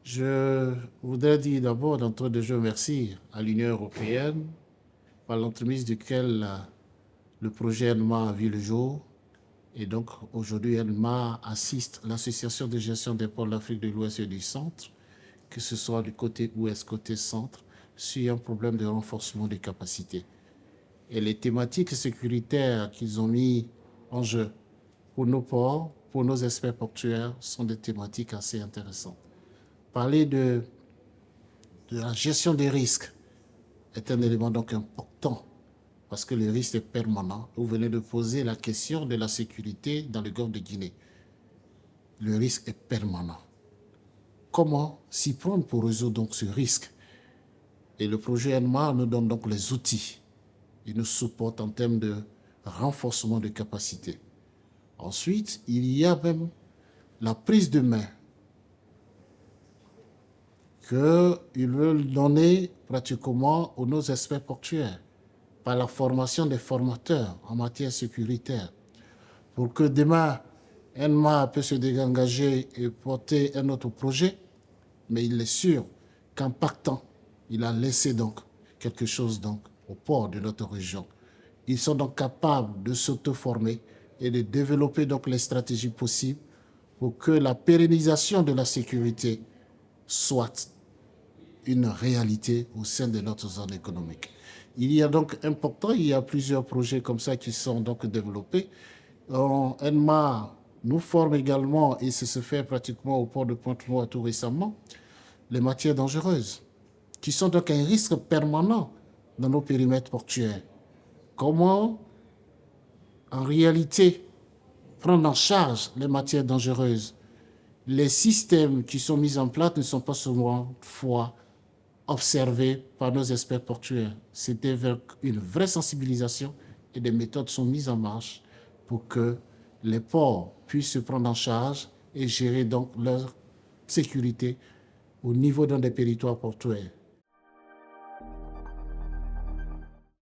Je voudrais dire d'abord, d'entrée de jeu, merci à l'Union européenne, par l'entremise duquel le projet ENMA a vu le jour. Et donc, aujourd'hui, ENMA assiste l'Association de gestion des ports d'Afrique de l'Ouest et du Centre, que ce soit du côté ouest, côté centre, sur un problème de renforcement des capacités. Et les thématiques sécuritaires qu'ils ont mis en jeu pour nos ports, pour nos experts portuaires, sont des thématiques assez intéressantes. Parler de la gestion des risques est un élément donc important parce que le risque est permanent. Vous venez de poser la question de la sécurité dans le golfe de Guinée. Le risque est permanent. Comment s'y prendre pour résoudre donc ce risque? Et le projet ENMA nous donne donc les outils. Il nous supporte en termes de renforcement de capacité. Ensuite, il y a même la prise de main qu'ils veulent donner pratiquement aux nos experts portuaires par la formation des formateurs en matière sécuritaire pour que demain, ENMA peut se désengager et porter un autre projet, mais il est sûr qu'en partant, il a laissé donc quelque chose donc au port de notre région. Ils sont donc capables de s'auto-former et de développer donc les stratégies possibles pour que la pérennisation de la sécurité soit une réalité au sein de notre zone économique. Il y a donc important, il y a plusieurs projets comme ça qui sont donc développés. ENMA nous forme également, et c'est se fait pratiquement au port de Pointe-Noire tout récemment, les matières dangereuses, qui sont donc un risque permanent dans nos périmètres portuaires. Comment, en réalité, prendre en charge les matières dangereuses? Les systèmes qui sont mis en place ne sont pas souvent observés par nos experts portuaires. C'était une vraie sensibilisation et des méthodes sont mises en marche pour que les ports puissent se prendre en charge et gérer donc leur sécurité au niveau d'un des territoires portuaires.